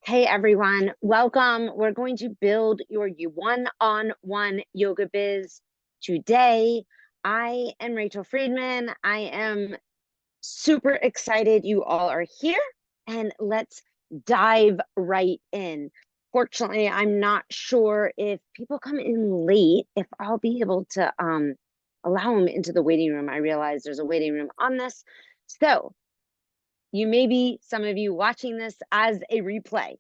Hey everyone, welcome. We're going to build your one-on-one yoga biz today. I am Rachel Friedman. I am super excited you all are here, and let's dive right in. Fortunately, I'm not sure if people come in late, if I'll be able to allow them into the waiting room. I realize there's a waiting room on this. So you may be, some of you watching this as a replay.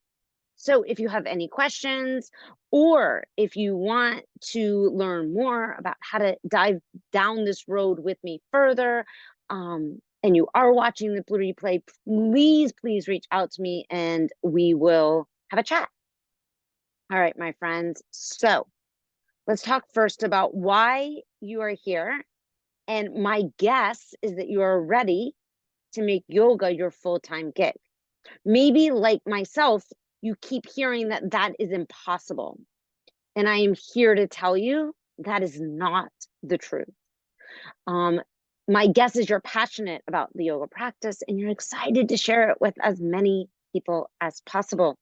So if you have any questions, or if you want to learn more about how to dive down this road with me further, and you are watching the replay, please reach out to me and we will have a chat. All right, my friends. So let's talk first about why you are here. And my guess is that you are ready to make yoga your full-time gig. Maybe like myself, you keep hearing that that is impossible. And I am here to tell you that is not the truth. Um, my guess is you're passionate about the yoga practice and you're excited to share it with as many people as possible.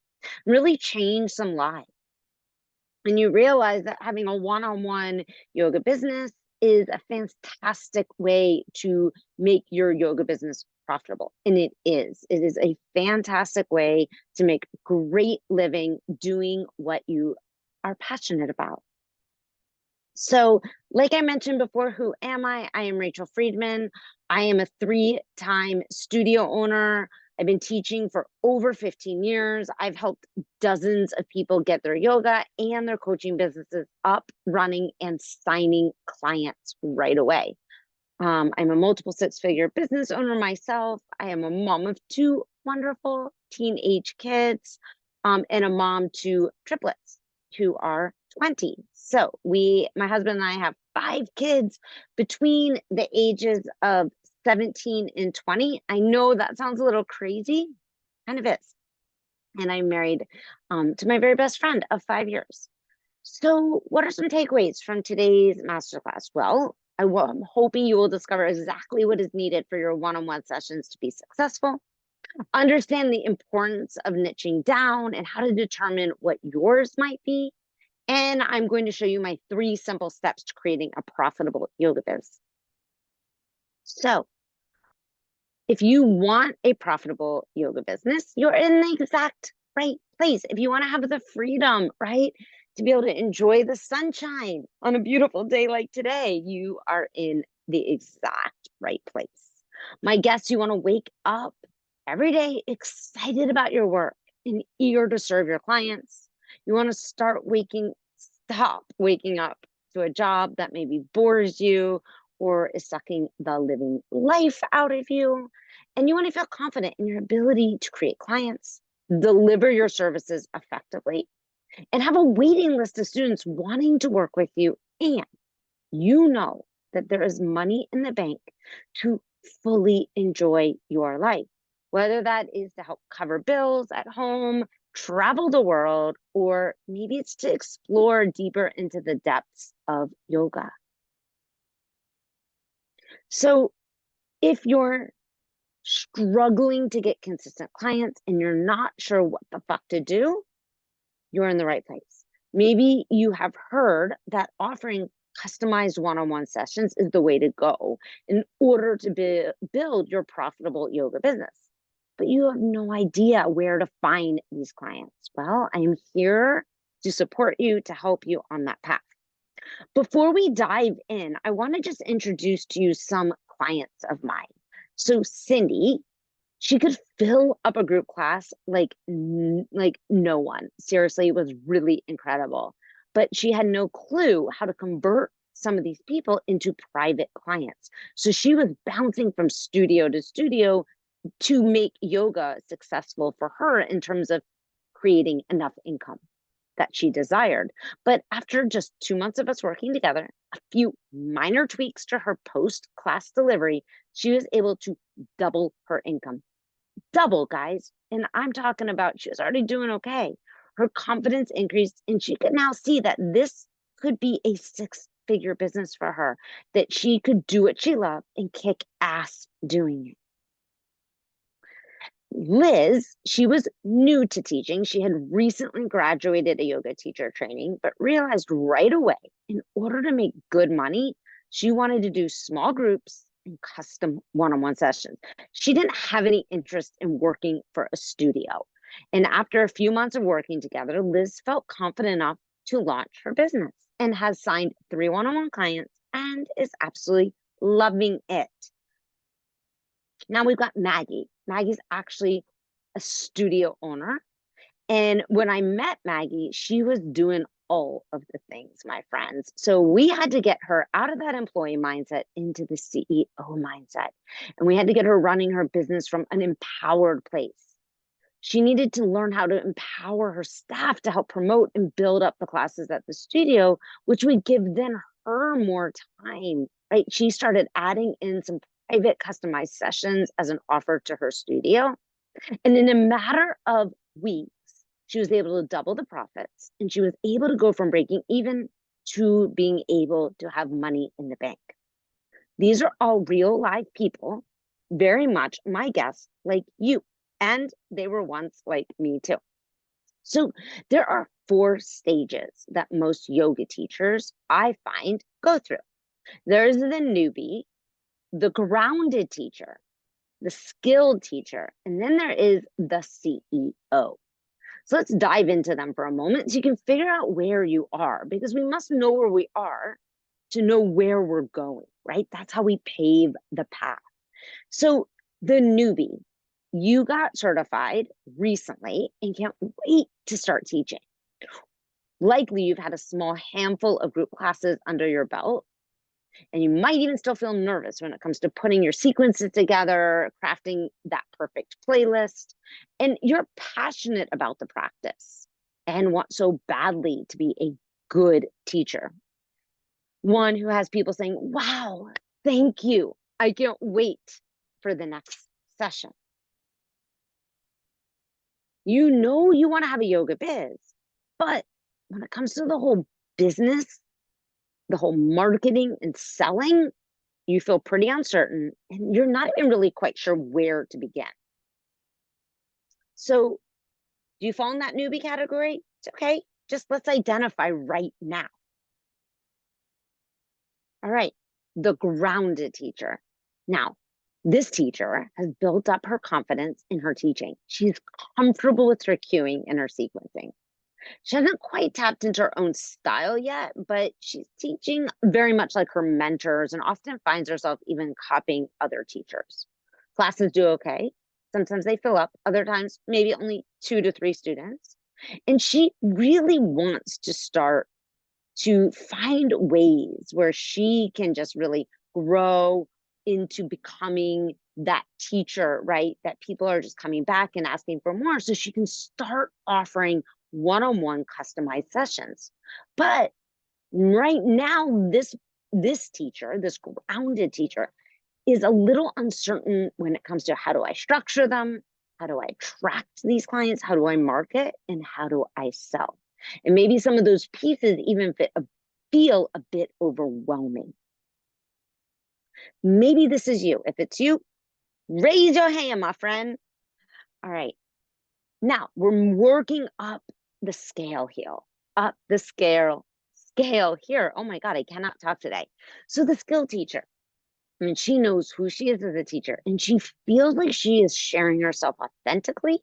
Really change some lives. And you realize that having a one-on-one yoga business is a fantastic way to make your yoga business profitable. And it is. It is a fantastic way to make great living doing what you are passionate about. So, like I mentioned before, who am I? I am Rachel Friedman. I am a 3-time studio owner. I've been teaching for over 15 years. I've helped dozens of people get their yoga and their coaching businesses up, running, and signing clients right away. I'm a multiple six-figure business owner myself. I am a mom of 2 wonderful teenage kids, and a mom to triplets who are 20. So my husband and I have 5 kids between the ages of 17 and 20. I know that sounds a little crazy, kind of is. And I'm married to my very best friend of 5 years. So what are some takeaways from today's masterclass? Well, I'm hoping you will discover exactly what is needed for your one-on-one sessions to be successful. Understand the importance of niching down and how to determine what yours might be. And I'm going to show you my 3 simple steps to creating a profitable yoga biz. So if you want a profitable yoga business, you're in the exact right place. If you want to have the freedom, right, to be able to enjoy the sunshine on a beautiful day like today, you are in the exact right place. My guess, you want to wake up every day excited about your work and eager to serve your clients. You want to stop waking up to a job that maybe bores you or is sucking the living life out of you. And you want to feel confident in your ability to create clients, deliver your services effectively, and have a waiting list of students wanting to work with you. And you know that there is money in the bank to fully enjoy your life, whether that is to help cover bills at home, travel the world, or maybe it's to explore deeper into the depths of yoga. So if you're struggling to get consistent clients and you're not sure what the fuck to do, you're in the right place. Maybe you have heard that offering customized one-on-one sessions is the way to go in order to build your profitable yoga business. But you have no idea where to find these clients. Well, I am here to support you, to help you on that path. Before we dive in, I want to just introduce to you some clients of mine. So Cindy, she could fill up a group class like no one. Seriously, it was really incredible. But she had no clue how to convert some of these people into private clients. So she was bouncing from studio to studio to make yoga successful for her in terms of creating enough income that she desired. But after just 2 months of us working together, a few minor tweaks to her post-class delivery, she was able to double her income. Double, guys. And I'm talking about she was already doing okay. Her confidence increased, and she could now see that this could be a 6-figure business for her, that she could do what she loved and kick ass doing it. Liz, she was new to teaching. She had recently graduated a yoga teacher training, but realized right away, in order to make good money, she wanted to do small groups and custom one-on-one sessions. She didn't have any interest in working for a studio. And after a few months of working together, Liz felt confident enough to launch her business and has signed 3 one-on-one clients and is absolutely loving it. Now we've got Maggie. Maggie's actually a studio owner. And when I met Maggie, she was doing all of the things, my friends. So we had to get her out of that employee mindset into the CEO mindset. And we had to get her running her business from an empowered place. She needed to learn how to empower her staff to help promote and build up the classes at the studio, which would give then her more time, right? She started adding in some private customized sessions as an offer to her studio. And in a matter of weeks, she was able to double the profits, and she was able to go from breaking even to being able to have money in the bank. These are all real live people, very much my guess, like you. And they were once like me too. So there are 4 stages that most yoga teachers I find go through. There's the newbie, the grounded teacher, the skilled teacher, and then there is the CEO. So let's dive into them for a moment so you can figure out where you are, because we must know where we are to know where we're going, right? That's how we pave the path. So the newbie, you got certified recently and can't wait to start teaching. Likely you've had a small handful of group classes under your belt, and you might even still feel nervous when it comes to putting your sequences together, crafting that perfect playlist, and you're passionate about the practice and want so badly to be a good teacher. One who has people saying, wow, thank you. I can't wait for the next session. You know you want to have a yoga biz, but when it comes to the whole business, the whole marketing and selling, you feel pretty uncertain and you're not even really quite sure where to begin. So do you fall in that newbie category? It's okay. Just let's identify right now. All right, the grounded teacher. Now, this teacher has built up her confidence in her teaching. She's comfortable with her cueing and her sequencing. She hasn't quite tapped into her own style yet, but she's teaching very much like her mentors and often finds herself even copying other teachers. Classes do okay. Sometimes they fill up, other times maybe only 2 to 3 students. And she really wants to start to find ways where she can just really grow into becoming that teacher, right? That people are just coming back and asking for more. So she can start offering one-on-one customized sessions. But right now, this teacher, this grounded teacher, is a little uncertain when it comes to how do I structure them? How do I attract these clients? How do I market? And how do I sell? And maybe some of those pieces even feel a bit overwhelming. Maybe this is you. If it's you, raise your hand, my friend. All right. Now we're working up the scale here, up the scale here. Oh my God, I cannot talk today. So the skill teacher, I mean, she knows who she is as a teacher, and she feels like she is sharing herself authentically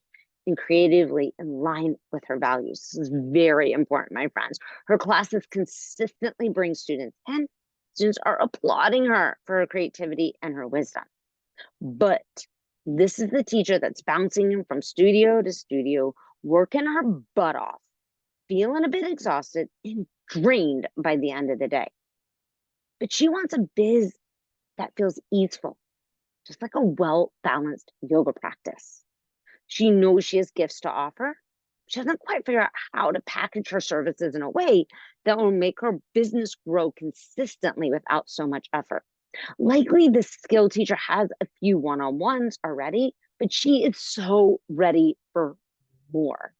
and creatively in line with her values. This is very important, my friends. Her classes consistently bring students, and students are applauding her for her creativity and her wisdom. But this is the teacher that's bouncing from studio to studio, working her butt off, feeling a bit exhausted and drained by the end of the day. But she wants a biz that feels easeful, just like a well-balanced yoga practice. She knows she has gifts to offer. She doesn't quite figure out how to package her services in a way that will make her business grow consistently without so much effort. Likely the skill teacher has a few one-on-ones already, but she is so ready for more.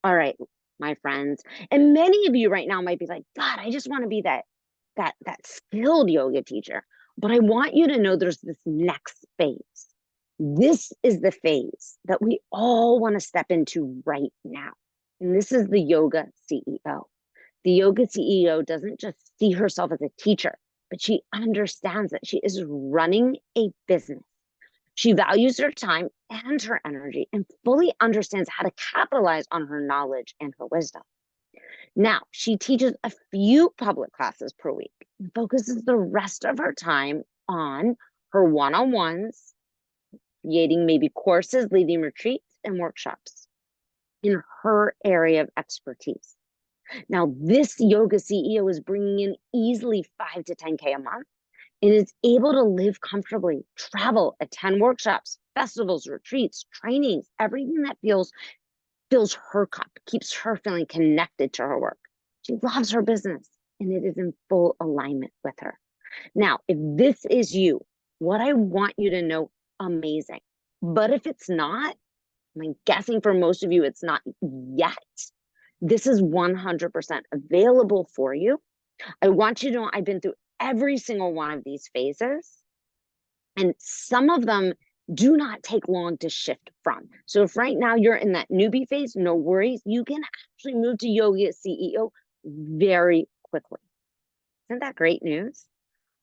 All right, my friends. And many of you right now might be like, God, I just want to be that skilled yoga teacher. But I want you to know there's this next phase. This is the phase that we all want to step into right now. And this is the yoga CEO. The yoga CEO doesn't just see herself as a teacher, but she understands that she is running a business. She values her time and her energy and fully understands how to capitalize on her knowledge and her wisdom. Now, she teaches a few public classes per week and focuses the rest of her time on her one-on-ones, creating maybe courses, leading retreats, and workshops in her area of expertise. Now, this yoga CEO is bringing in easily 5 to 10K a month and is able to live comfortably, travel, attend workshops, festivals, retreats, trainings, everything that fills her cup, keeps her feeling connected to her work. She loves her business and it is in full alignment with her. Now, if this is you, what I want you to know, amazing. But if it's not, I'm guessing for most of you, it's not yet. This is 100% available for you. I want you to know I've been through every single one of these phases, and some of them do not take long to shift from. So if right now you're in that newbie phase, no worries. You can actually move to yoga CEO very quickly. Isn't that great news?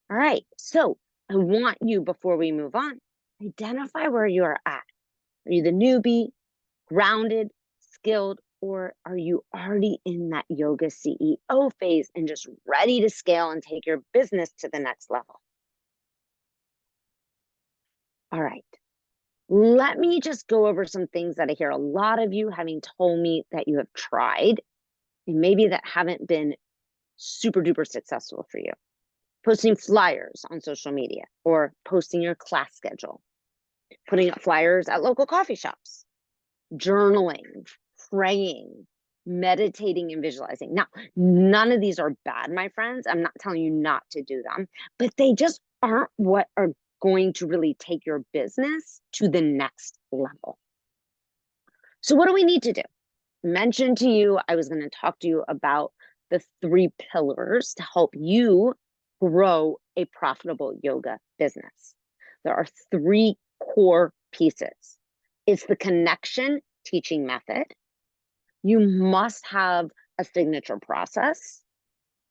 All right. So I want you, before we move on, identify where you are at. Are you the newbie, grounded, skilled, or are you already in that yoga CEO phase and just ready to scale and take your business to the next level? All right. Let me just go over some things that I hear a lot of you having told me that you have tried and maybe that haven't been super duper successful for you. Posting flyers on social media or posting your class schedule, putting up flyers at local coffee shops, journaling, praying, meditating, and visualizing. Now, none of these are bad, my friends. I'm not telling you not to do them, but they just aren't what are going to really take your business to the next level. So what do we need to do? I mentioned to you, I was going to talk to you about the 3 pillars to help you grow a profitable yoga business. There are 3 core pieces. It's the connection teaching method. You must have a signature process,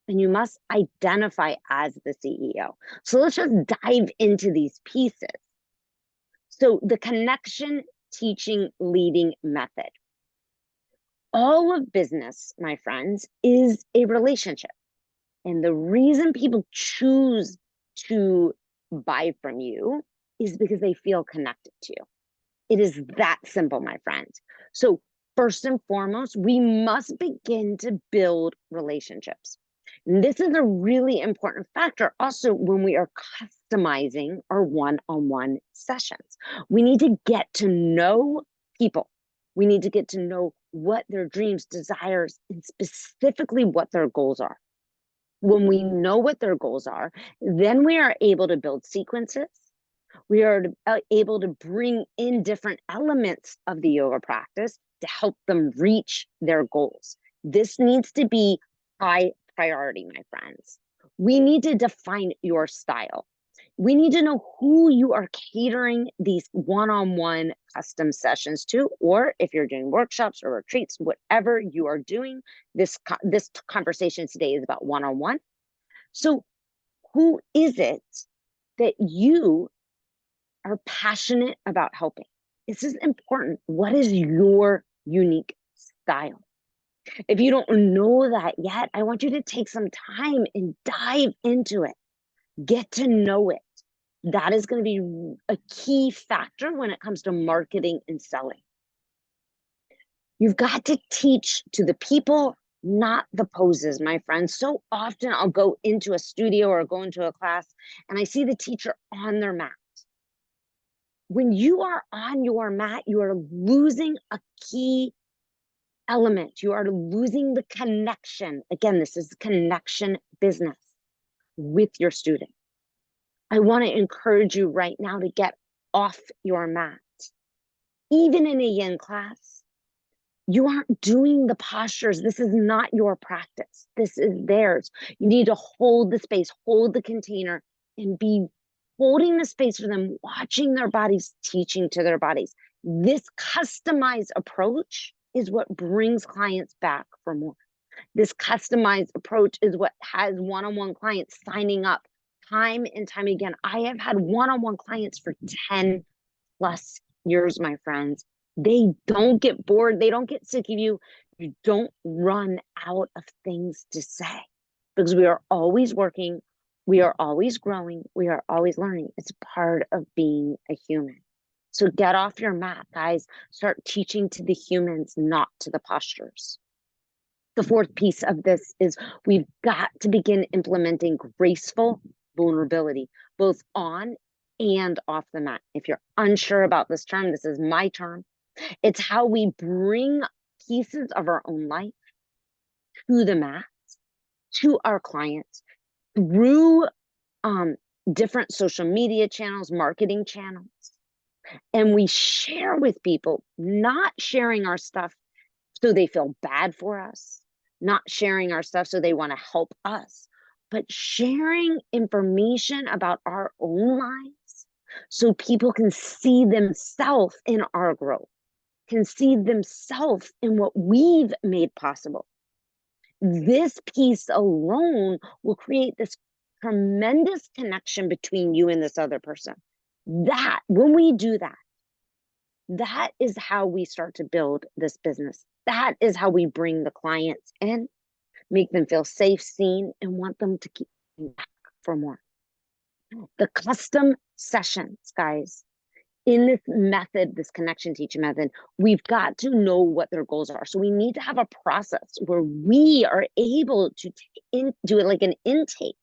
and you must identify as the CEO. So let's just dive into these pieces. So the connection teaching leading method. All of business, my friends, is a relationship. And the reason people choose to buy from you is because they feel connected to you. It is that simple, my friends. So first and foremost, we must begin to build relationships. And this is a really important factor also when we are customizing our one-on-one sessions. We need to get to know people. We need to get to know what their dreams, desires, and specifically what their goals are. When we know what their goals are, then we are able to build sequences. We are able to bring in different elements of the yoga practice to help them reach their goals. This needs to be high priority, my friends. We need to define your style. We need to know who you are catering these one-on-one custom sessions to, or if you're doing workshops or retreats, whatever you are doing, this conversation today is about one-on-one. So who is it that you are passionate about helping? This is important. What is your unique style? If you don't know that yet, I want you to take some time and dive into it. Get to know it. That is going to be a key factor when it comes to marketing and selling. You've got to teach to the people, not the poses, my friends. So often I'll go into a studio or go into a class and I see the teacher on their mat. When you are on your mat, you are losing a key element. You are losing the connection. Again, this is connection business with your student. I want to encourage you right now to get off your mat. Even in a yin class, you aren't doing the postures. This is not your practice. This is theirs. You need to hold the space, hold the container, and be holding the space for them, watching their bodies, teaching to their bodies. This customized approach is what brings clients back for more. This customized approach is what has one-on-one clients signing up time and time again. I have had one-on-one clients for 10 plus years, my friends. They don't get bored. They don't get sick of you. You don't run out of things to say because we are always working. We are always growing. We are always learning. It's part of being a human. So get off your mat, guys. Start teaching to the humans, not to the postures. The fourth piece of this is we've got to begin implementing graceful vulnerability, both on and off the mat. If you're unsure about this term, this is my term. It's how we bring pieces of our own life to the mat, to our clients, through different social media channels, marketing channels. And we share with people, not sharing our stuff so they feel bad for us, not sharing our stuff so they want to help us, but sharing information about our own lives so people can see themselves in our growth, can see themselves in what we've made possible. This piece alone will create this tremendous connection between you and this other person. That, when we do that, that is how we start to build this business. That is how we bring the clients in, make them feel safe, seen, and want them to keep back for more. The custom sessions, guys, in this method, this connection teaching method, we've got to know what their goals are. So we need to have a process where we are able to do it like an intake.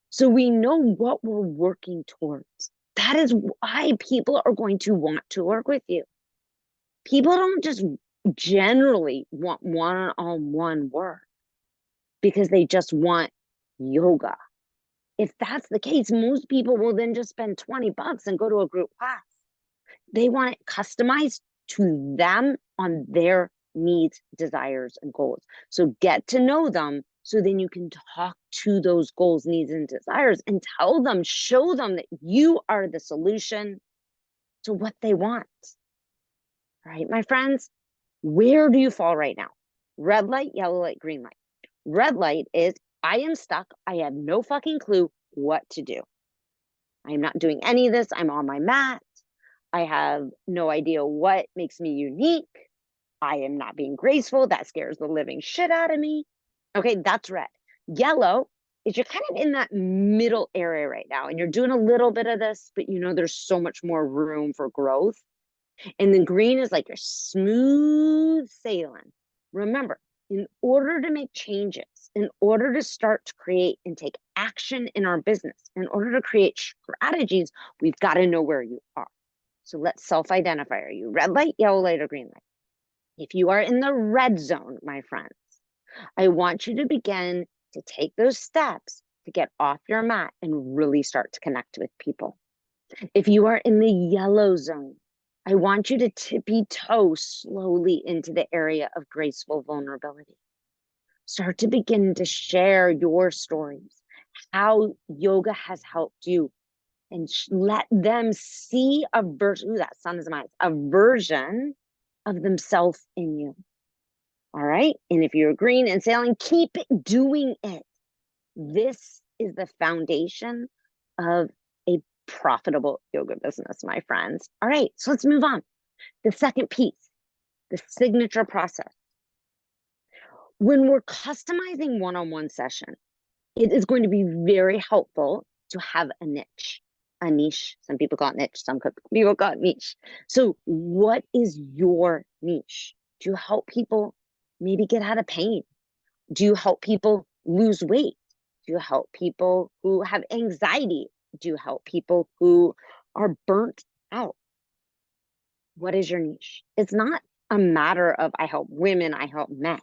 So we know what we're working towards. That is why people are going to want to work with you. People don't just generally want one-on-one work because they just want yoga. If that's the case, most people will then just spend $20 and go to a group class. They want it customized to them on their needs, desires, and goals. So get to know them so then you can talk to those goals, needs, and desires and tell them, show them that you are the solution to what they want. Right, my friends? Where do you fall right now? Red light, yellow light, green light. Red light is I am stuck. I have no fucking clue what to do. I am not doing any of this. I'm on my mat. I have no idea what makes me unique. I am not being graceful. That scares the living shit out of me. Okay, that's red. Yellow is you're kind of in that middle area right now and you're doing a little bit of this, but you know there's so much more room for growth. And then green is like you're smooth sailing. Remember, in order to make changes, in order to start to create and take action in our business, in order to create strategies, we've got to know where you are. So let's self-identify. Are you red light, yellow light, or green light? If you are in the red zone, my friends, I want you to begin to take those steps to get off your mat and really start to connect with people. If you are in the yellow zone, I want you to tippy toe slowly into the area of graceful vulnerability. Start to begin to share your stories, how yoga has helped you, and let them see a version, ooh, that sun is mine, a version of themselves in you. All right. And if you're green and sailing, keep doing it. This is the foundation of a profitable yoga business, my friends. All right, so let's move on. The second piece, the signature process. When we're customizing one-on-one session, it is going to be very helpful to have a niche. A niche. Some people call it niche, some people call it niche. So what is your niche? Do you help people maybe get out of pain? Do you help people lose weight? Do you help people who have anxiety? Do you help people who are burnt out? What is your niche? It's not a matter of I help women, I help men.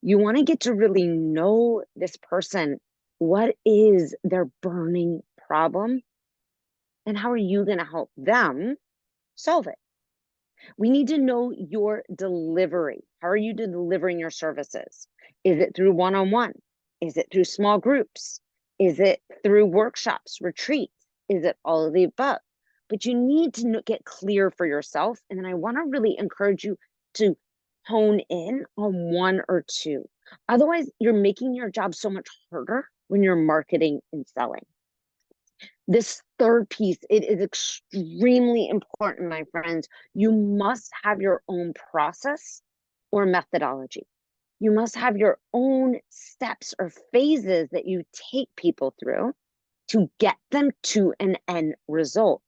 You want to get to really know this person. What is their burning problem? And how are you going to help them solve it? We need to know your delivery. How are you delivering your services? Is it through one-on-one? Is it through small groups? Is it through workshops, retreats? Is it all of the above? But you need to get clear for yourself. And then I want to really encourage you to hone in on one or two. Otherwise, you're making your job so much harder when you're marketing and selling. This third piece, it is extremely important, my friends. You must have your own process or methodology. You must have your own steps or phases that you take people through to get them to an end result.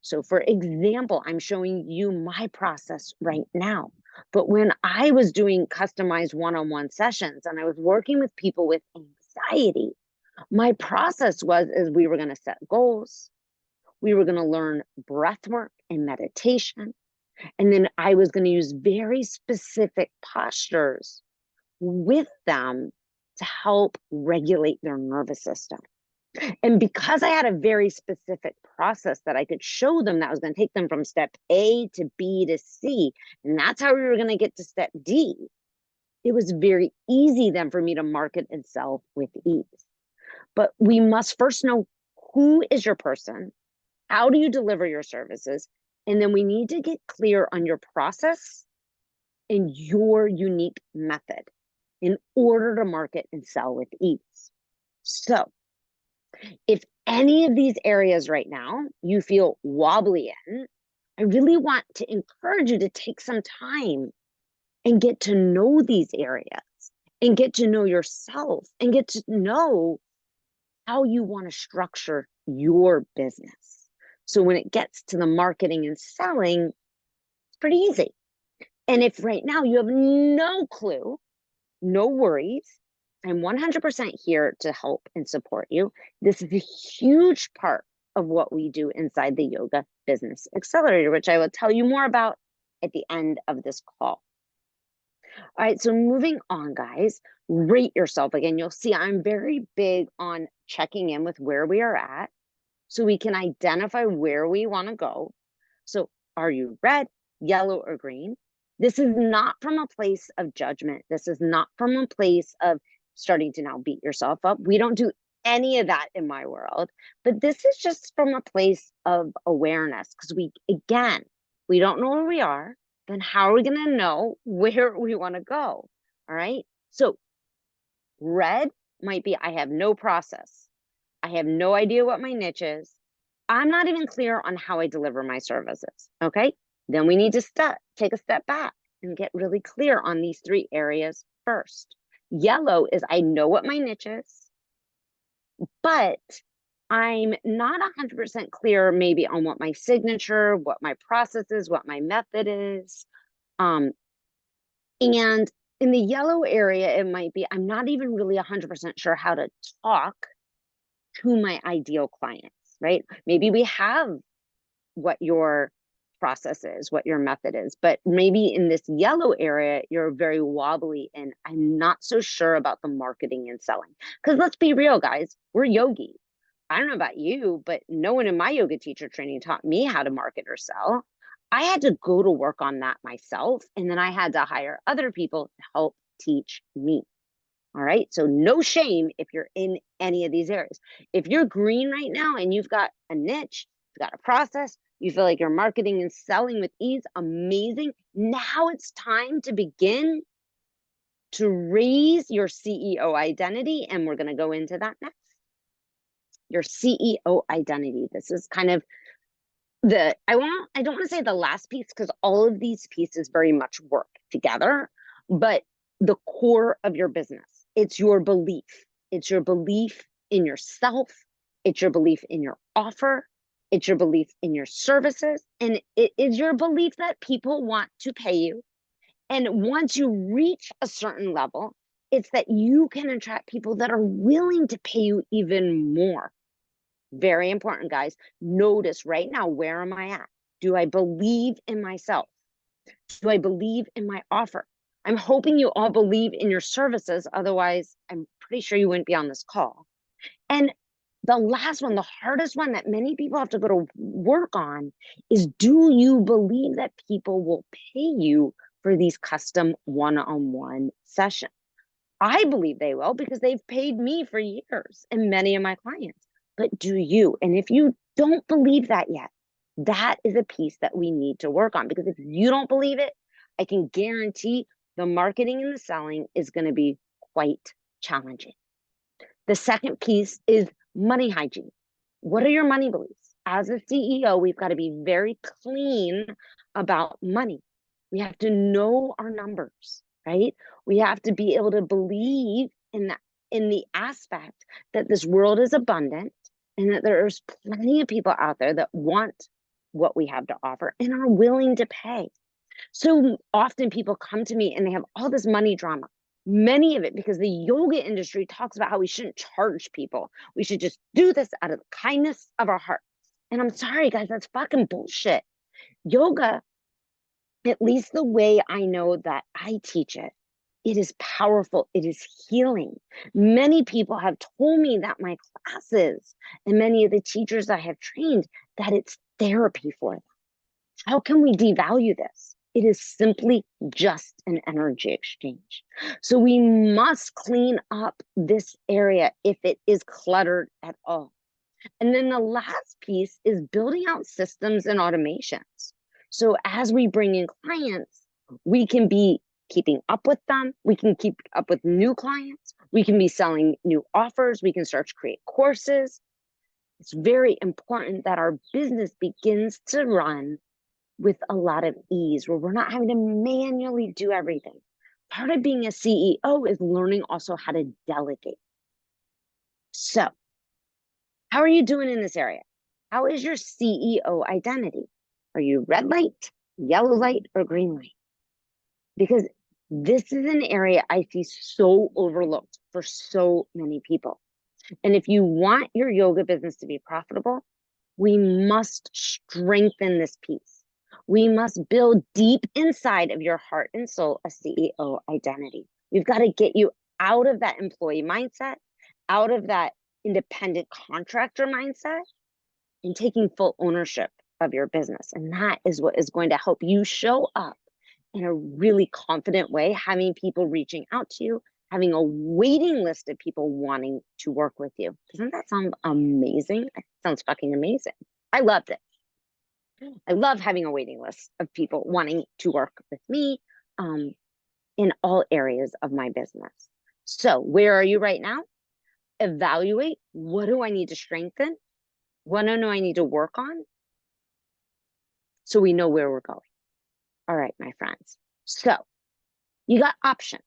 So, for example, I'm showing you my process right now. But when I was doing customized one on one sessions and I was working with people with anxiety, my process was is we were going to set goals, we were going to learn breath work and meditation, and then I was going to use very specific postures with them to help regulate their nervous system. And because I had a very specific process that I could show them that was going to take them from step A to B to C, and that's how we were going to get to step D, it was very easy then for me to market and sell with ease. But we must first know who is your person, how do you deliver your services, and then we need to get clear on your process and your unique method in order to market and sell with ease. So, if any of these areas right now you feel wobbly in, I really want to encourage you to take some time and get to know these areas and get to know yourself and get to know how you want to structure your business. So when it gets to the marketing and selling, it's pretty easy. And if right now you have no clue, no worries, I'm 100% here to help and support you. This is a huge part of what we do inside the Yoga Business Accelerator, which I will tell you more about at the end of this call. All right, so moving on, guys, rate yourself. Again, you'll see I'm very big on checking in with where we are at so we can identify where we want to go. So are you red, yellow, or green? This is not from a place of judgment. This is not from a place of starting to now beat yourself up. We don't do any of that in my world, but this is just from a place of awareness because again, we don't know where we are. Then how are we going to know where we want to go? All right. So red might be, I have no process. I have no idea what my niche is. I'm not even clear on how I deliver my services. Okay. Then we need to take a step back and get really clear on these three areas first. Yellow is I know what my niche is, but I'm not 100% clear maybe on what my signature, what my process is, what my method is. And in the yellow area, it might be I'm not even really 100% sure how to talk to my ideal clients, right? Maybe we have what your process is, what your method is, but maybe in this yellow area, you're very wobbly and I'm not so sure about the marketing and selling. Because let's be real, guys, we're yogis. I don't know about you, but no one in my yoga teacher training taught me how to market or sell. I had to go to work on that myself. And then I had to hire other people to help teach me. All right. So no shame if you're in any of these areas. If you're green right now and you've got a niche, you've got a process, you feel like you're marketing and selling with ease, amazing. Now it's time to begin to raise your CEO identity. And we're going to go into that next. Your CEO identity. This is kind of I don't want to say the last piece because all of these pieces very much work together, but the core of your business, it's your belief. It's your belief in yourself. It's your belief in your offer. It's your belief in your services. And it is your belief that people want to pay you. And once you reach a certain level, it's that you can attract people that are willing to pay you even more. Very important, guys. Notice right now, where am I at? Do I believe in myself? Do I believe in my offer? I'm hoping you all believe in your services. Otherwise, I'm pretty sure you wouldn't be on this call. And the last one, the hardest one that many people have to go to work on is, do you believe that people will pay you for these custom one-on-one sessions? I believe they will because they've paid me for years and many of my clients. but do you? And if you don't believe that yet, that is a piece that we need to work on, because if you don't believe it, I can guarantee the marketing and the selling is going to be quite challenging. The second piece is money hygiene. What are your money beliefs? As a CEO, we've got to be very clean about money. We have to know our numbers, right? We have to be able to believe in that, in the aspect that this world is abundant and that there's plenty of people out there that want what we have to offer and are willing to pay. So often people come to me and they have all this money drama. Many of it because the yoga industry talks about how we shouldn't charge people. We should just do this out of the kindness of our hearts. And I'm sorry, guys, that's fucking bullshit. Yoga, at least the way I know that I teach it, it is powerful. It is healing. Many people have told me that my classes and many of the teachers I have trained, that it's therapy for them. How can we devalue this? It is simply just an energy exchange. So we must clean up this area if it is cluttered at all. And then the last piece is building out systems and automations. So as we bring in clients, we can be keeping up with them. We can keep up with new clients. We can be selling new offers. We can start to create courses. It's very important that our business begins to run with a lot of ease, where we're not having to manually do everything. Part of being a CEO is learning also how to delegate. So, how are you doing in this area? How is your CEO identity? Are you red light, yellow light, or green light? Because this is an area I see so overlooked for so many people. And if you want your yoga business to be profitable, we must strengthen this piece. We must build deep inside of your heart and soul a CEO identity. We've got to get you out of that employee mindset, out of that independent contractor mindset, and taking full ownership of your business. And that is what is going to help you show up in a really confident way, having people reaching out to you, having a waiting list of people wanting to work with you. Doesn't that sound amazing? It sounds fucking amazing. I loved it. I love having a waiting list of people wanting to work with me in all areas of my business. So where are you right now? Evaluate, what do I need to strengthen? What do I need to work on? So we know where we're going. All right, my friends. So you got options.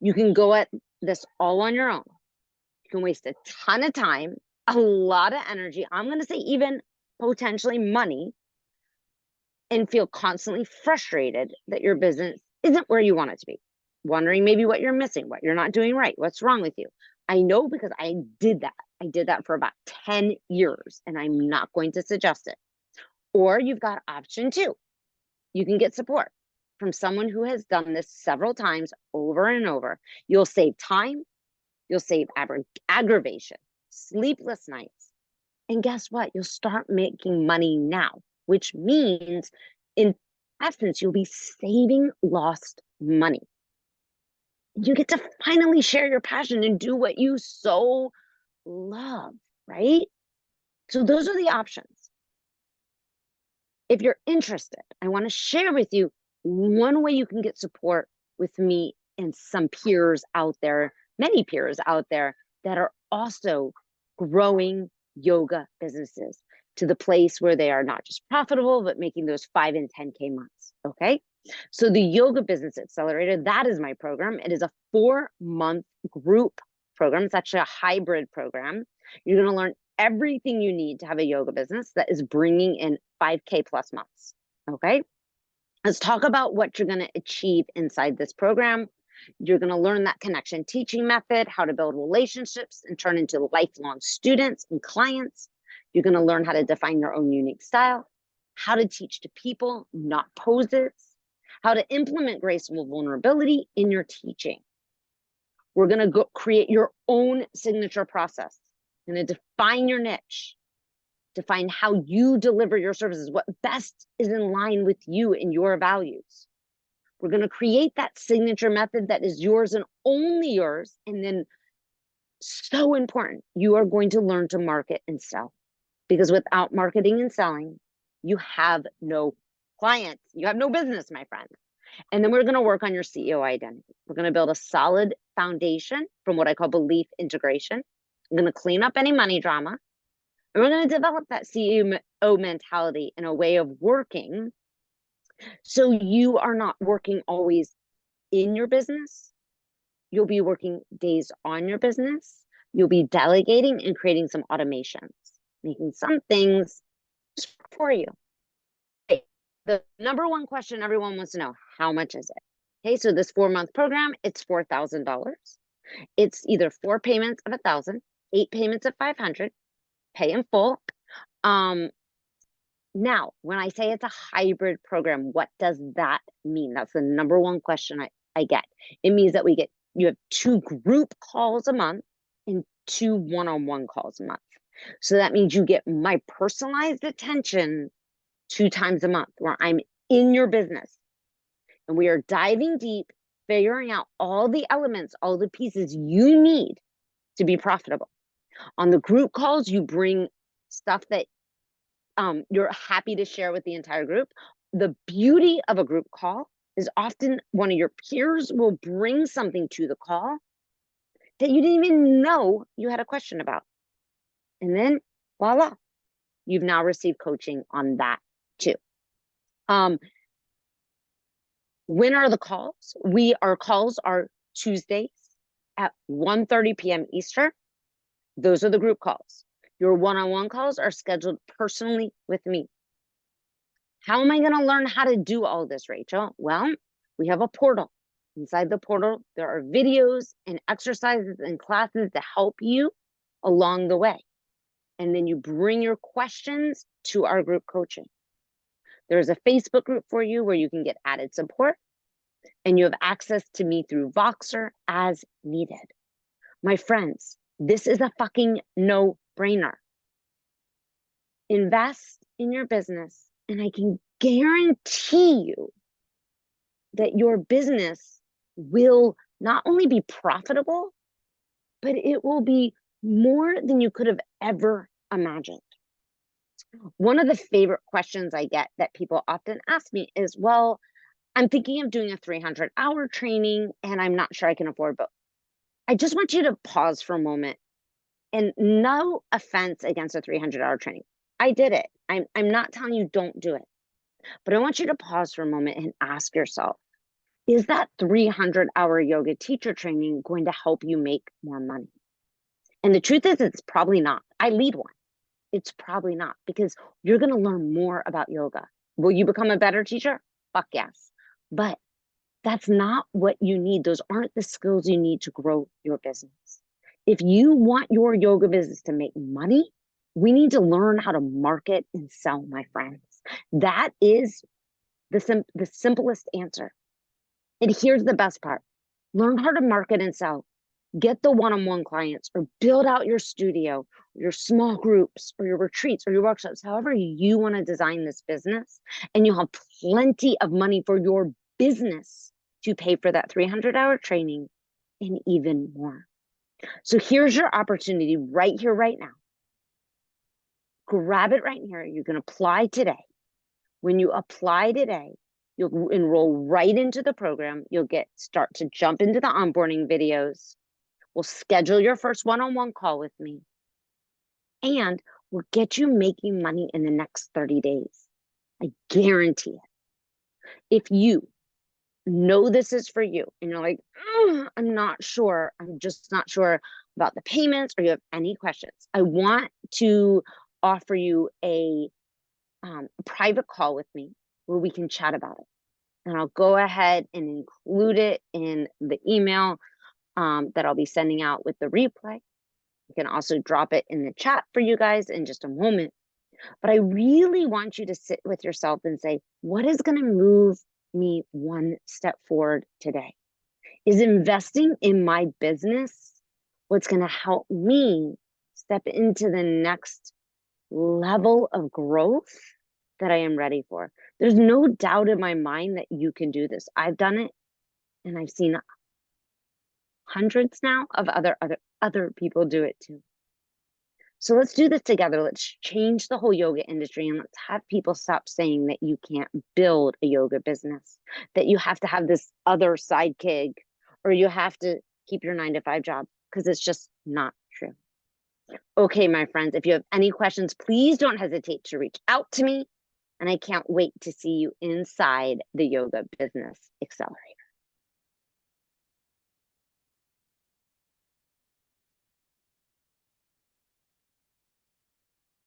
You can go at this all on your own. You can waste a ton of time, a lot of energy. I'm going to say even potentially money, and feel constantly frustrated that your business isn't where you want it to be. Wondering maybe what you're missing, what you're not doing right, what's wrong with you. I know because I did that. I did that for about 10 years, and I'm not going to suggest it. Or you've got option two. You can get support from someone who has done this several times over and over. You'll save time, you'll save aggravation, sleepless nights. And guess what? You'll start making money now, which means in essence, you'll be saving lost money. You get to finally share your passion and do what you so love, right? So those are the options. If you're interested, I want to share with you one way you can get support with me and some peers out there, many peers out there that are also growing yoga businesses to the place where they are not just profitable, but making those 5 and 10K months. Okay. So the Yoga Business Accelerator, that is my program. It is a 4-month group program. It's actually a hybrid program. You're going to learn everything you need to have a yoga business that is bringing in 5K plus months. Okay. Let's talk about what you're going to achieve inside this program. You're going to learn that connection teaching method, how to build relationships and turn into lifelong students and clients. You're going to learn how to define your own unique style, how to teach to people, not poses, how to implement graceful vulnerability in your teaching. We're going to go create your own signature process. You're going to define your niche, define how you deliver your services, what best is in line with you and your values. We're going to create that signature method that is yours and only yours, and then So important. You are going to learn to market and sell, because without marketing and selling, you have no clients. You have no business, my friend. And then we're going to work on your CEO identity. We're going to build a solid foundation from what I call belief integration. I'm going to clean up any money drama. And we're going to develop that CEO mentality in a way of working, so you are not working always in your business. You'll be working days on your business. You'll be delegating and creating some automations, making some things for you. Okay. The number one question everyone wants to know, how much is it? Okay, so this 4-month program, it's $4,000. It's either 4 payments of 1,000, 8 payments of 500, pay in full. Now, when I say it's a hybrid program, what does that mean? That's the number one question I get. It means that you have 2 group calls a month and 2 one-on-one calls a month. So that means you get my personalized attention 2 times a month, where I'm in your business and we are diving deep, figuring out all the elements, all the pieces you need to be profitable. On the group calls, you bring stuff that you're happy to share with the entire group. The beauty of a group call is often one of your peers will bring something to the call that you didn't even know you had a question about. And then voila, you've now received coaching on that too. When are the calls? Our calls are Tuesdays at 1:30 p.m. Eastern. Those are the group calls. Your one-on-one calls are scheduled personally with me. How am I going to learn how to do all this, Rachel? Well, we have a portal. Inside the portal, there are videos and exercises and classes to help you along the way. And then you bring your questions to our group coaching. There's a Facebook group for you where you can get added support, and you have access to me through Voxer as needed. My friends, this is a fucking no-brainer. Invest in your business, and I can guarantee you that your business will not only be profitable, but it will be more than you could have ever imagined. One of the favorite questions I get that people often ask me is, well, I'm thinking of doing a 300-hour training and I'm not sure I can afford both. I just want you to pause for a moment, and no offense against a 300-hour training. I did it. I'm not telling you don't do it, but I want you to pause for a moment and ask yourself, is that 300-hour yoga teacher training going to help you make more money? And the truth is, it's probably not. I lead one. It's probably not, because you're going to learn more about yoga. Will you become a better teacher? Fuck yes. But that's not what you need. Those aren't the skills you need to grow your business. If you want your yoga business to make money, we need to learn how to market and sell, my friends. That is the simplest answer. And here's the best part. Learn how to market and sell. Get the one-on-one clients, or build out your studio, your small groups, or your retreats, or your workshops, however you want to design this business. And you'll have plenty of money for your business to pay for that 300-hour training and even more. So here's your opportunity right here, right now. Grab it right here. You can apply today. When you apply today, you'll enroll right into the program. You'll start to jump into the onboarding videos. We'll schedule your first one-on-one call with me, and we'll get you making money in the next 30 days. I guarantee it. If you know this is for you and you're like, I'm not sure, I'm just not sure about the payments, or you have any questions, I want to offer you a private call with me where we can chat about it. And I'll go ahead and include it in the email that I'll be sending out with the replay. You can also drop it in the chat for you guys in just a moment. But I really want you to sit with yourself and say, what is going to move me one step forward today? Is investing in my business what's going to help me step into the next level of growth that I am ready for? There's no doubt in my mind that you can do this. I've done it, and I've seen hundreds now of other people do it too. So let's do this together. Let's change the whole yoga industry, and let's have people stop saying that you can't build a yoga business, that you have to have this other side gig, or you have to keep your 9-to-5 job, because it's just not true. Okay, my friends, if you have any questions, please don't hesitate to reach out to me. And I can't wait to see you inside the Yoga Business Accelerator.